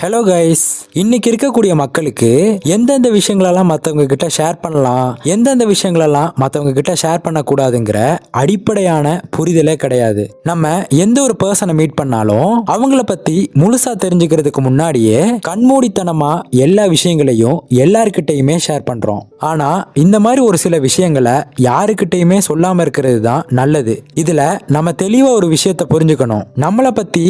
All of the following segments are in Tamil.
ஹலோ கைஸ், இன்னைக்கு இருக்கக்கூடிய மக்களுக்கு எந்தெந்த விஷயங்களெல்லாம் மற்றவங்க கிட்ட ஷேர் பண்ணலாம், எந்தெந்த விஷயங்களெல்லாம் மற்றவங்க கிட்ட ஷேர் பண்ணக்கூடாதுங்கிற அடிப்படையான புரிதலே கிடையாது. நம்ம எந்த ஒரு பர்சனை மீட் பண்ணாலும் அவங்கள பத்தி முழுசா தெரிஞ்சுக்கிறதுக்கு முன்னாடியே கண்மூடித்தனமா எல்லா விஷயங்களையும் எல்லார்கிட்டையுமே ஷேர் பண்றோம். ஆனா இந்த மாதிரி ஒரு சில விஷயங்களை யாருக்கிட்டையுமே சொல்லாம இருக்கிறது தான் நல்லது. இதுல நம்ம தெளிவா ஒரு விஷயத்தை புரிஞ்சுக்கணும். நம்மளை பத்தி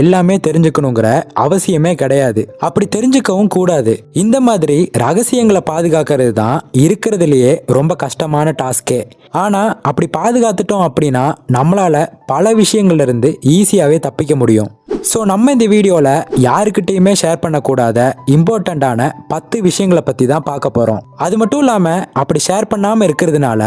எல்லாமே தெரிஞ்சுக்கணுங்கிற அவசியமே கிடையாது. அப்படி தெரிஞ்சுக்கவும் கூடாது. இந்த மாதிரி ரகசியங்களை பாதுகாக்கிறது தான் இருக்கிறதுலயே ரொம்ப கஷ்டமான டாஸ்கே. ஆனா அப்படி பாதுகாத்துட்டோம் அப்படின்னா நம்மளால பல விஷயங்கள்ல இருந்து ஈஸியாவே தப்பிக்க முடியும். ஸோ நம்ம இந்த வீடியோவில் யாருக்கிட்டையுமே ஷேர் பண்ணக்கூடாத இம்பார்ட்டண்ட்டான 10 விஷயங்களை பற்றி தான் பார்க்க போகிறோம். அது மட்டும் இல்லாமல் அப்படி ஷேர் பண்ணாமல் இருக்கிறதுனால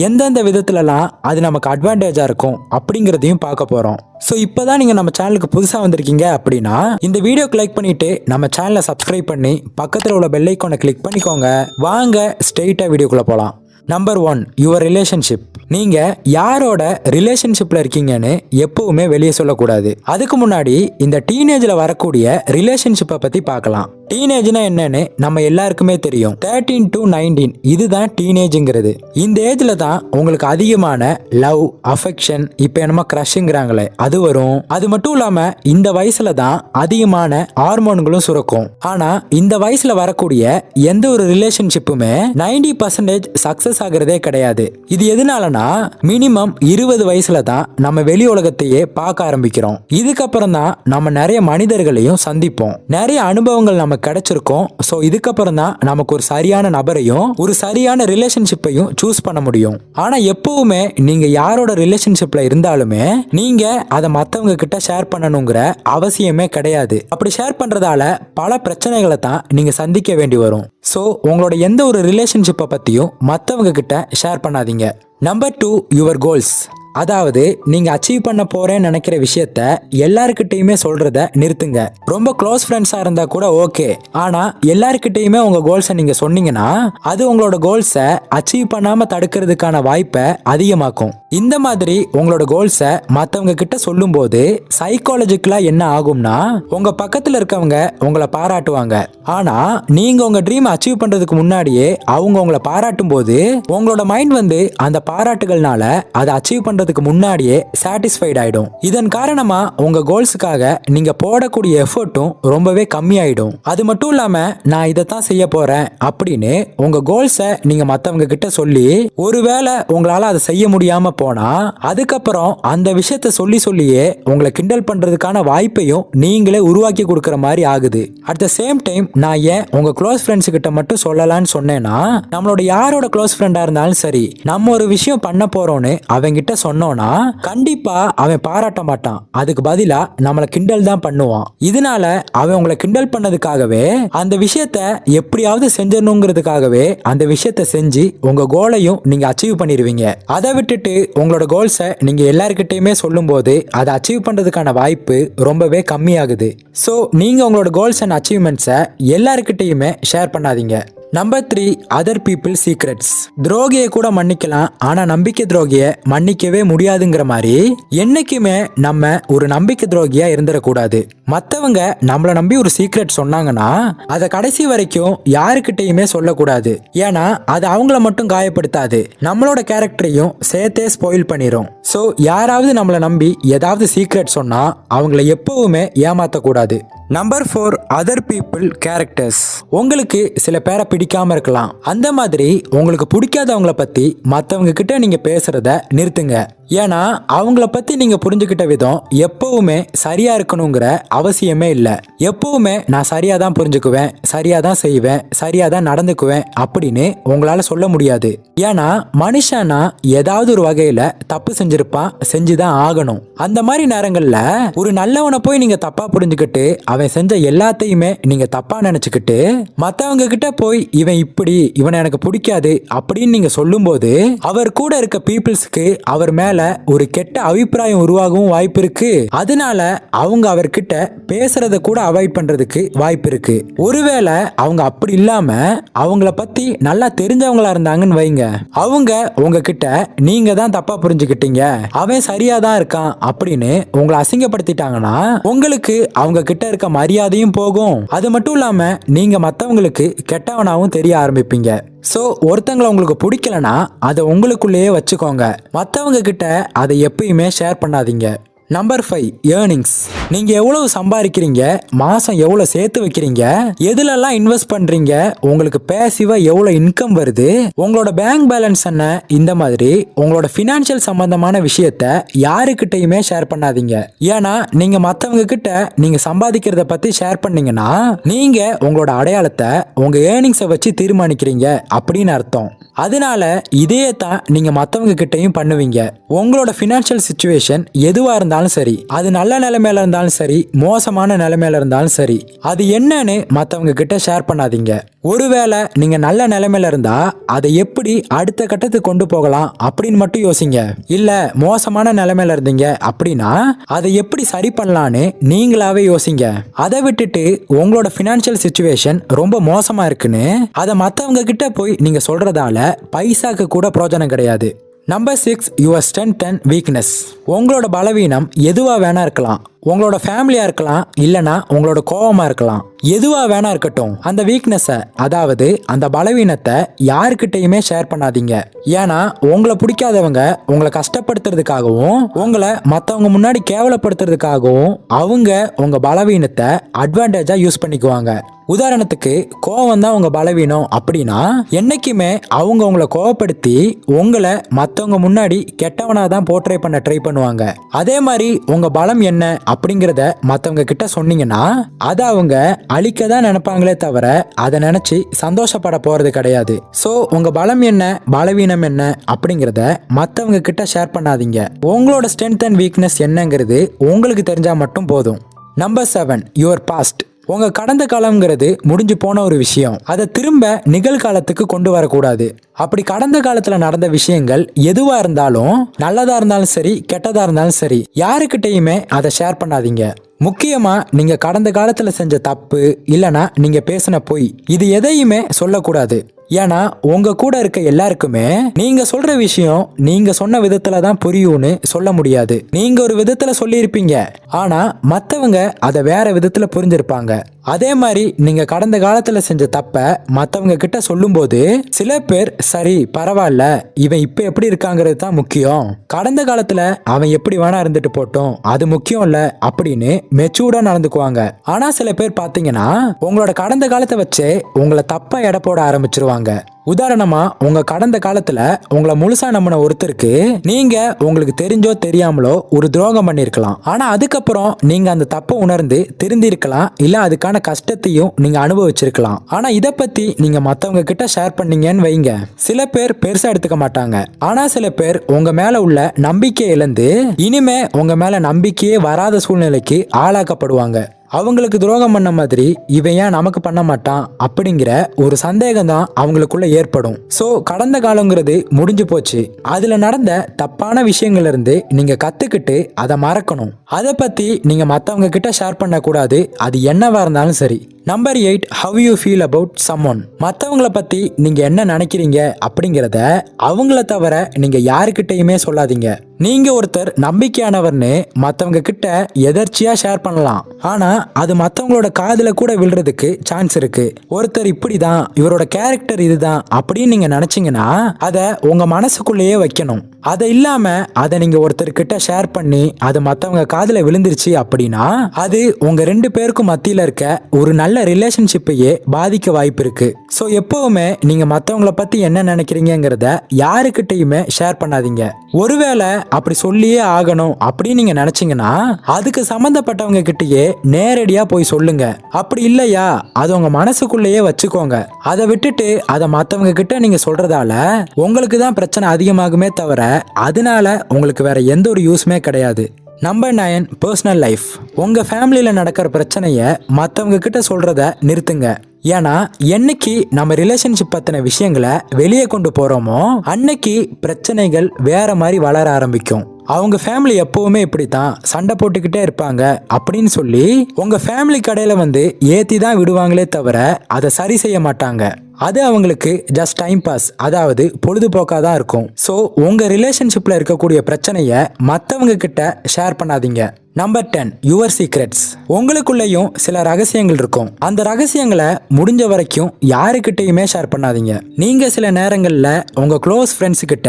எந்தெந்த விதத்துலலாம் அது நமக்கு அட்வான்டேஜாக இருக்கும் அப்படிங்கிறதையும் பார்க்க போகிறோம். ஸோ இப்போ தான் நீங்கள் நம்ம சேனலுக்கு புதுசாக வந்திருக்கீங்க அப்படின்னா இந்த வீடியோக்கு லைக் பண்ணிவிட்டு நம்ம சேனலை சப்ஸ்கிரைப் பண்ணி பக்கத்தில் உள்ள பெல் ஐக்கானை கிளிக் பண்ணிக்கோங்க. வாங்க ஸ்ட்ரெயிட்டாக வீடியோக்குள்ளே போகலாம். Number 1, your relationship. நீங்க யாரோட ரிலேஷன்ஷிப்ல இருக்கீங்கன்னு எப்பவுமே வெளியே சொல்லக்கூடாது. அதுக்கு முன்னாடி இந்த டீனேஜ்ல வரக்கூடிய ரிலேஷன்ஷிப்பை பத்தி பார்க்கலாம். டீனேஜ்னா என்னன்னு நம்ம எல்லாருக்குமே தெரியும். 13 to 19 இதுதான் டீனேஜ்ங்கிறது. இந்த ஏஜ்ல தான் உங்களுக்கு அதிகமான லவ், அஃபெக்ஷன், இப்போ என்னமோ கிரஷ்ங்கிறாங்களே அது வரும். அது மட்டும் இல்லாம இந்த வயசுல தான் அதிகமான ஹார்மோன்களும் சுரக்கும். ஆனா இந்த வயசுல வரக்கூடிய எந்த ஒரு ரிலேஷன்ஷிப்புமே 90% சக்சஸ் ஆகிறதே கிடையாது. இது எதனாலனா மினிமம் 20 வயசுல தான் நம்ம வெளி உலகத்தையே பார்க்க ஆரம்பிக்கிறோம். இதுக்கப்புறம் தான் நம்ம நிறைய மனிதர்களையும் சந்திப்போம். நிறைய அனுபவங்கள் நமக்கு கிடைச்சிருக்கும். ஸோ இதுக்கப்புறம் தான் நமக்கு ஒரு சரியான நபரையும் ஒரு சரியான ரிலேஷன்ஷிப்பையும் சூஸ் பண்ண முடியும். ஆனா எப்பவுமே நீங்க யாரோட ரிலேஷன்ஷிப்ல இருந்தாலுமே நீங்க அதை மற்றவங்க கிட்ட ஷேர் பண்ணணுங்கிற அவசியமே கிடையாது. அப்படி ஷேர் பண்றதால பல பிரச்சனைகளை தான் நீங்க சந்திக்க வேண்டி வரும். ஸோ உங்களோட எந்த ஒரு ரிலேஷன்ஷிப்பை பத்தியும் மற்றவங்க கிட்ட ஷேர் பண்ணாதீங்க. Number 2, your goals. அதாவது நீங்க அச்சீவ் பண்ண போறேன்னு நினைக்கிற விஷயத்த எல்லாருக்கிட்டையுமே சொல்றத நிறுத்துங்க. ரொம்ப க்ளோஸ் ஃப்ரெண்ட்ஸா இருந்தா கூட ஓகே. ஆனா எல்லாருக்கிட்டையுமே உங்க கோல்ஸை நீங்க சொன்னீங்கன்னா அது உங்களோட கோல்ஸை அச்சீவ் பண்ணாம தடுக்கிறதுக்கான வாய்ப்பை அதிகமாக்கும். இந்த மாதிரி உங்களோட கோல்ஸை மற்றவங்க கிட்ட சொல்லும் போது சைக்காலஜிக்கலா என்ன ஆகும்னா உங்க பக்கத்துல இருக்கவங்க உங்களை பாராட்டுவாங்க. ஆனா நீங்க உங்க ட்ரீம் அச்சீவ் பண்றதுக்கு முன்னாடியே அவங்க உங்களை பாராட்டும் போது உங்களோட மைண்ட் வந்து அந்த பாராட்டுகள்னால அதை அச்சீவ் பண்றதுக்கு முன்னாடியே சாட்டிஸ்ஃபைட் ஆயிடும். இதன் காரணமா உங்க கோல்ஸுக்காக நீங்க போடக்கூடிய எஃபர்ட்டும் ரொம்பவே கம்மியாயிடும். அது மட்டும் இல்லாம நான் இதைத்தான் செய்ய போறேன் அப்படின்னு உங்க கோல்ஸை நீங்க மத்தவங்க கிட்ட சொல்லி ஒருவேளை உங்களால அதை செய்ய முடியாம போனா அதுக்கப்புறம் அந்த விஷயத்த சொல்லியே உங்களை கிண்டல் பண்றதுக்கான வாய்ப்பையும் நீங்களே உருவாக்கி கொடுக்கற மாதிரி ஆகுது. அட் த சேம் டைம் நான் ஏன் உங்க க்ளோஸ் ஃப்ரெண்ட்ஸ் கிட்ட மட்டும் சொல்லலாம்னு சொன்னேன்னா நம்மளோட யாரோட க்ளோஸ் ஃப்ரெண்டா இருந்தாலும் சரி நம்ம ஒரு விஷயம் பண்ண போறோம்னு அவங்க கிட்ட சொன்னோம்னா கண்டிப்பா அவன் பாராட்ட மாட்டான். அதுக்கு பதிலா நம்மளை கிண்டல் தான் பண்ணுவான். இதனால அவன் உங்களை கிண்டல் பண்ணதுக்காகவே அந்த விஷயத்த எப்படியாவது செஞ்சிடணுங்கிறதுக்காகவே அந்த விஷயத்த செஞ்சு உங்க கோலையும் நீங்க அச்சீவ் பண்ணிடுவீங்க. அதை விட்டுட்டு உங்களோட கோல்ஸை நீங்க எல்லார்கிட்டயுமே சொல்லும் போது அதை அச்சீவ் பண்றதுக்கான வாய்ப்பு ரொம்பவே கம்மியாகுது. ஸோ நீங்க உங்களோட கோல்ஸ் அண்ட் அச்சீவ்மெண்ட்ஸை எல்லார்கிட்டயுமே ஷேர் பண்ணாதீங்க. Number 3, other people secrets. துரோகியை கூட மன்னிக்கலாம், ஆனா நம்பிக்கை துரோகியை மன்னிக்கவே முடியாதுங்கிற மாதிரி என்னைக்குமே நம்ம ஒரு நம்பிக்கை துரோகியா இருந்துடக்கூடாது. மற்றவங்க நம்மளை நம்பி ஒரு சீக்ரெட் சொன்னாங்கன்னா அதை கடைசி வரைக்கும் யாருக்கிட்டையுமே சொல்லக்கூடாது. ஏன்னா அது அவங்கள மட்டும் காயப்படுத்தாது, நம்மளோட கேரக்டரையும் சேர்த்தே ஸ்பாயில் பண்ணிரும். ஸோ யாராவது நம்மளை நம்பி ஏதாவது சீக்ரெட் சொன்னா அவங்கள எப்பவுமே ஏமாத்தக்கூடாது. Number 4, other people characters. உங்களுக்கு சில பேரை பிடிக்காம இருக்கலாம். அந்த மாதிரி உங்களுக்கு பிடிக்காதவங்கள பத்தி மற்றவங்க கிட்ட நீங்க பேசுறத நிறுத்துங்க. ஏன்னா அவங்கள பத்தி நீங்க புரிஞ்சுக்கிட்ட விதம் எப்பவுமே சரியா இருக்கணுங்கிற அவசியமே இல்லை. எப்பவுமே நான் சரியா தான் புரிஞ்சுக்குவேன், சரியா தான் செய்வேன், சரியா தான் நடந்துக்குவேன் அப்படின்னு உங்களால சொல்ல முடியாது. ஏன்னா மனுஷனா ஏதாவது ஒரு வகையில தப்பு செஞ்சிருப்பான், செஞ்சுதான் ஆகணும். அந்த மாதிரி நேரங்கள்ல ஒரு நல்லவனை போய் நீங்க தப்பா புரிஞ்சுக்கிட்டு அவன் செஞ்ச எல்லாத்தையுமே நீங்க தப்பா நினைச்சுக்கிட்டு மத்தவங்க கிட்ட போய் இவன் இப்படி, இவனை எனக்கு பிடிக்காது அப்படின்னு நீங்க சொல்லும் போது அவர் கூட இருக்க பீப்புள்ஸ்க்கு அவர் மேல மேல ஒரு கெட்ட அபிப்பிராயம் உருவாகவும் வாய்ப்பு இருக்கு. அதனால அவங்க அவர்கிட்ட பேசுறத கூட அவாய்ட் பண்றதுக்கு வாய்ப்பு இருக்கு. ஒருவேளை அவங்க அப்படி இல்லாம அவங்கள பத்தி நல்லா தெரிஞ்சவங்களா இருந்தாங்கன்னு வைங்க, அவங்க உங்ககிட்ட நீங்க தான் தப்பா புரிஞ்சுக்கிட்டீங்க, அவன் சரியா தான் இருக்கான் அப்படின்னு உங்களை அசிங்கப்படுத்திட்டாங்கன்னா உங்களுக்கு அவங்க கிட்ட இருக்க மரியாதையும் போகும். அது மட்டும் இல்லாம நீங்க மத்தவங்களுக்கு கெட்டவனாவும் தெரிய ஆரம்பிப்பீங்க. சோ ஒருத்தங்களை உங்களுக்கு பிடிக்கலனா அதை உங்களுக்குள்ளேயே வச்சுக்கோங்க. மற்றவங்க கிட்ட அதை எப்பயுமே ஷேர் பண்ணாதீங்க. Number 5, earnings. நீங்க எவ்வளவு சம்பாதிக்கிறீங்க, மாசம் எவ்வளவு சேர்த்து வைக்கிறீங்க, எதுலெல்லாம் இன்வெஸ்ட் பண்றீங்க, உங்களுக்கு பேசிவா எவ்வளவு இன்கம் வருது, உங்களோட பேங்க் பேலன்ஸ் என்ன, இந்த மாதிரி உங்களோட பினான்சியல் சம்பந்தமான விஷயத்த யாருக்கிட்டையுமே ஷேர் பண்ணாதீங்க. ஏன்னா நீங்க மத்தவங்க கிட்ட நீங்க சம்பாதிக்கிறத பத்தி ஷேர் பண்ணீங்கன்னா நீங்க உங்களோட அடையாளத்தை உங்க ஏர்னிங்ஸை வச்சு தீர்மானிக்கிறீங்க அப்படின்னு அர்த்தம். அதனால இதே தான் நீங்க மத்தவங்க கிட்டையும் பண்ணுவீங்க. உங்களோட பினான்சியல் சிச்சுவேஷன் எதுவா இருந்தாலும் சரி, அது நல்ல நிலைமையில இருந்தாலும் சரி, மோசமான நிலைமையில இருந்தாலும் சரி, அது என்னன்னு மத்தவங்க கிட்ட ஷேர் பண்ணாதீங்க. ஒருவேளை நீங்க நல்ல நிலைமையில இருந்தா அதை எப்படி அடுத்த கட்டத்துக்கு கொண்டு போகலாம் அப்படின்னு மட்டும் யோசிங்க. இல்ல மோசமான நிலைமையில இருந்தீங்க அப்படின்னா அதை எப்படி சரி பண்ணலான்னு நீங்களாவே யோசிங்க. அதை விட்டுட்டு உங்களோட பினான்சியல் சிச்சுவேஷன் ரொம்ப மோசமா இருக்குன்னு அதை மத்தவங்க கிட்ட போய் நீங்க சொல்றதால பைசாக்கு கூட பிரயோஜனம் கிடையாது. Number 6, your strength and weakness. உங்களோட பலவீனம் எதுவா வேணா இருக்கலாம். உங்களோட ஃபேமிலியா இருக்கலாம், இல்லனா உங்களோட கோவமா இருக்கலாம். எதுவா வேணா இருக்கட்டும், அந்த வீக்னஸை, அதாவது அந்த பலவீனத்தை யாருக்கிட்டையுமே ஷேர் பண்ணாதீங்க. ஏன்னா உங்களை பிடிக்காதவங்க உங்களை கஷ்டப்படுத்துறதுக்காகவும் உங்களை மற்றவங்க முன்னாடி கேவலப்படுத்துறதுக்காகவும் அவங்க உங்க பலவீனத்தை அட்வான்டேஜா யூஸ் பண்ணிக்குவாங்க. உதாரணத்துக்கு கோவம் தான் உங்க பலவீனம் அப்படின்னா என்னைக்குமே அவங்க உங்களை கோவப்படுத்தி உங்களை மற்றவங்க முன்னாடி கெட்டவனா தான் போர்ட்ரே பண்ண ட்ரை பண்ணுவாங்க. அதே மாதிரி உங்க பலம் என்ன அப்படிங்கிறத மற்றவங்க கிட்ட சொன்னீங்கன்னா அதை அவங்க அழிக்க தான் நினைப்பாங்களே தவிர அதை நினைச்சு சந்தோஷப்பட போறது கிடையாது. சோ உங்க பலம் என்ன, பலவீனம் என்ன அப்படிங்கிறத மற்றவங்க கிட்ட ஷேர் பண்ணாதீங்க. உங்களோட ஸ்ட்ரென்த் அண்ட் வீக்னஸ் என்னங்கிறது உங்களுக்கு தெரிஞ்சா மட்டும் போதும். Number 7, your past. உங்க கடந்த காலம்ங்கிறது முடிஞ்சு போன ஒரு விஷயம். அதை திரும்ப நிகழ்காலத்துக்கு கொண்டு வரக்கூடாது. அப்படி கடந்த காலத்துல நடந்த விஷயங்கள் எதுவா இருந்தாலும், நல்லதா இருந்தாலும் சரி, கெட்டதா இருந்தாலும் சரி, யாருக்கிட்டையுமே அதை ஷேர் பண்ணாதீங்க. முக்கியமா நீங்க கடந்த காலத்துல செஞ்ச தப்பு இல்லனா நீங்க பேசின பொய், இது எதையுமே சொல்லக்கூடாது. ஏன்னா உங்க கூட இருக்க எல்லாருக்குமே நீங்க சொல்ற விஷயம் நீங்க சொன்ன விதத்துல தான் புரியும்னு சொல்ல முடியாது. நீங்க ஒரு விதத்துல சொல்லியிருப்பீங்க, ஆனா மத்தவங்க அதை வேற விதத்துல புரிஞ்சிருப்பாங்க. அதே மாதிரி நீங்க கடந்த காலத்துல செஞ்ச தப்ப மத்தவங்க கிட்ட சொல்லும் போது சில பேர் சரி பரவாயில்ல, இவன் இப்ப எப்படி இருக்காங்கிறது தான் முக்கியம், கடந்த காலத்துல அவன் எப்படி வேணா இருந்துட்டு போட்டோம், அது முக்கியம் இல்ல அப்படின்னு மெச்சூர்டா நடந்துக்குவாங்க. ஆனா சில பேர் பாத்தீங்கன்னா உங்களோட கடந்த காலத்தை வச்சு உங்களை தப்பா எடை போட ஆரம்பிச்சிருவாங்க. உதாரணமா உங்க கடந்த காலத்துல உங்களை முழுசா நம்பின ஒருத்தருக்கு நீங்க உங்களுக்கு தெரிஞ்சோ தெரியாமலோ ஒரு துரோகம் பண்ணிருக்கலாம். ஆனா அதுக்கப்புறம் நீங்க அந்த தப்பை உணர்ந்து திருந்திருக்கலாம், இல்ல அதுக்கான கஷ்டத்தையும் நீங்க அனுபவிச்சிருக்கலாம். ஆனா இத பத்தி நீங்க மத்தவங்க கிட்ட ஷேர் பண்ணீங்கன்னு வைங்க, சில பேர் பெருசா எடுத்துக்க மாட்டாங்க. ஆனா சில பேர் உங்க மேல உள்ள நம்பிக்கை இழந்து இனிமே உங்க மேல நம்பிக்கையே வராத சூழ்நிலைக்கு ஆளாக்கப்படுவாங்க. அவங்களுக்கு துரோகம் பண்ண மாதிரி இவன் ஏன் நமக்கு பண்ண மாட்டான் அப்படிங்கிற ஒரு சந்தேகம் தான் அவங்களுக்குள்ள ஏற்படும். சோ கடந்த காலங்கிறது முடிஞ்சு போச்சு. அதுல நடந்த தப்பான விஷயங்கள்ல இருந்து நீங்க கத்துக்கிட்டு அதை மறக்கணும். அதை பத்தி நீங்க மத்தவங்க கிட்ட ஷேர் பண்ண கூடாது, அது என்னவா இருந்தாலும் சரி. Number 8, how you feel about someone. மற்றவங்கள பத்தி நீங்க என்ன நினைக்கிறீங்க அப்படிங்கிறத அவங்கள தவிர நீங்க யாருக்கிட்டையுமே சொல்லாதீங்க. நீங்க ஒருத்தர் நம்பிக்கையானவர்னு மற்றவங்க கிட்ட எதர்ச்சியா ஷேர் பண்ணலாம், ஆனா அது மற்றவங்களோட காதுல கூட விழுறதுக்கு சான்ஸ் இருக்கு. ஒருத்தர் இப்படிதான், இவரோட கேரக்டர் இதுதான் அப்படின்னு நீங்க நினைச்சீங்கன்னா அதை உங்க மனசுக்குள்ளேயே வைக்கணும். அதை இல்லாம அதை நீங்க ஒருத்தர்கிட்ட ஷேர் பண்ணி அது மற்றவங்க காதுல விழுந்துருச்சு அப்படின்னா அது உங்க 2 பேருக்கும் மத்தியில இருக்க ஒரு நல்ல ரிலேஷன்ஷிப்பையே பாதிக்க வாய்ப்பு இருக்கு. சோ எப்பவுமே நீங்க மற்றவங்கள பத்தி என்ன நினைக்கிறீங்கிறத யாருக்கிட்டையுமே ஷேர் பண்ணாதீங்க. ஒருவேளை அப்படி சொல்லியே ஆகணும் அப்படின்னு நீங்க நினைச்சீங்கன்னா அதுக்கு சம்பந்தப்பட்டவங்க கிட்டயே நேரடியா போய் சொல்லுங்க. அப்படி இல்லையா அது உங்க மனசுக்குள்ளேயே வச்சுக்கோங்க. அதை விட்டுட்டு அதை மற்றவங்க கிட்ட நீங்க சொல்றதால உங்களுக்கு தான் பிரச்சனை அதிகமாகுமே தவிர அதனால உங்களுக்கு வேற எந்த ஒரு யூஸ்மே கிடையாது. Number 9, personal life. உங்க ஃபேமிலியில நடக்கிற பிரச்சனைய மற்றவங்க கிட்ட சொல்றத நிறுத்துங்க. ஏன்னா என்னைக்கு நம்ம ரிலேஷன்ஷிப் பத்தின விஷயங்களை வெளியே கொண்டு போறோமோ அன்னைக்கு பிரச்சனைகள் வேற மாதிரி வளர ஆரம்பிக்கும். அவங்க ஃபேமிலி எப்பவுமே இப்படித்தான் சண்டை போட்டுக்கிட்டே இருப்பாங்க அப்படின்னு சொல்லி உங்க ஃபேமிலி கடையில வந்து ஏத்தி தான் விடுவாங்களே தவிர அதை சரி செய்ய மாட்டாங்க. அது அவங்களுக்கு ஜஸ்ட் டைம் பாஸ், அதாவது பொழுதுபோக்காக தான் இருக்கும். ஸோ உங்கள் ரிலேஷன்ஷிப்பில் இருக்கக்கூடிய பிரச்சனையை மற்றவங்க கிட்ட ஷேர் பண்ணாதீங்க. Number 10, your secrets. உங்களுக்குள்ளேயும் சில ரகசியங்கள் இருக்கும். அந்த ரகசியங்களை முடிஞ்ச வரைக்கும் யாருக்கிட்டையுமே ஷேர் பண்ணாதீங்க. நீங்க சில நேரங்களில் உங்க க்ளோஸ் ஃப்ரெண்ட்ஸ் கிட்ட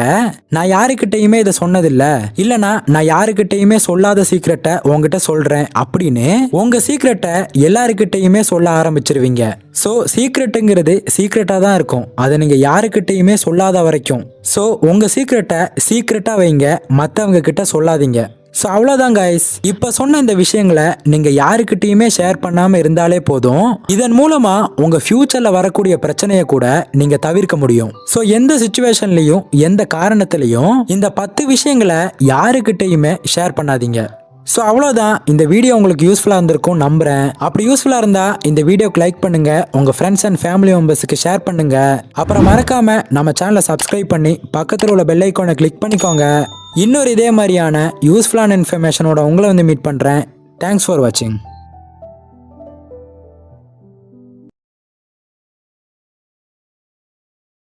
நான் யாருக்கிட்டையுமே இதை சொன்னதில்லை, இல்லைனா நான் யாருக்கிட்டையுமே சொல்லாத சீக்ரெட்டை உங்ககிட்ட சொல்றேன் அப்படின்னு உங்க சீக்ரெட்டை எல்லாருக்கிட்டையுமே சொல்ல ஆரம்பிச்சிருவீங்க. ஸோ சீக்ரெட்டுங்கிறது சீக்ரெட்டாக தான் இருக்கும், அதை நீங்கள் யாருக்கிட்டையுமே சொல்லாத வரைக்கும். ஸோ உங்கள் சீக்ரெட்டை சீக்ரெட்டாக வைங்க, மற்றவங்க கிட்ட சொல்லாதீங்க. ஸோ அவ்வளோதான் கைஸ். இப்போ சொன்ன இந்த விஷயங்களை நீங்கள் யாருக்கிட்டையுமே ஷேர் பண்ணாமல் இருந்தாலே போதும். இதன் மூலமாக உங்கள் ஃப்யூச்சரில் வரக்கூடிய பிரச்சனையை கூட நீங்கள் தவிர்க்க முடியும். ஸோ எந்த சுச்சுவேஷன்லையும் எந்த காரணத்திலையும் இந்த 10 விஷயங்களை யாருக்கிட்டையுமே ஷேர் பண்ணாதீங்க. ஸோ அவ்வளோதான். இந்த வீடியோ உங்களுக்கு யூஸ்ஃபுல்லாக இருந்திருக்கும் நம்புகிறேன். அப்படி யூஸ்ஃபுல்லாக இருந்தால் இந்த வீடியோக்கு லைக் பண்ணுங்கள், உங்கள் ஃப்ரெண்ட்ஸ் அண்ட் ஃபேமிலி மெம்பர்ஸுக்கு ஷேர் பண்ணுங்கள். அப்புறம் மறக்காமல் நம்ம சேனலை சப்ஸ்கிரைப் பண்ணி பக்கத்தில் உள்ள பெல் ஐக்கானை கிளிக் பண்ணிக்கோங்க. இன்னொரு இதே மாதிரியான யூஸ்ஃபுல்லான இன்ஃபர்மேஷனோட உங்களை வந்து மீட் பண்ணுறேன். தேங்க்ஸ் ஃபார் வாட்சிங்.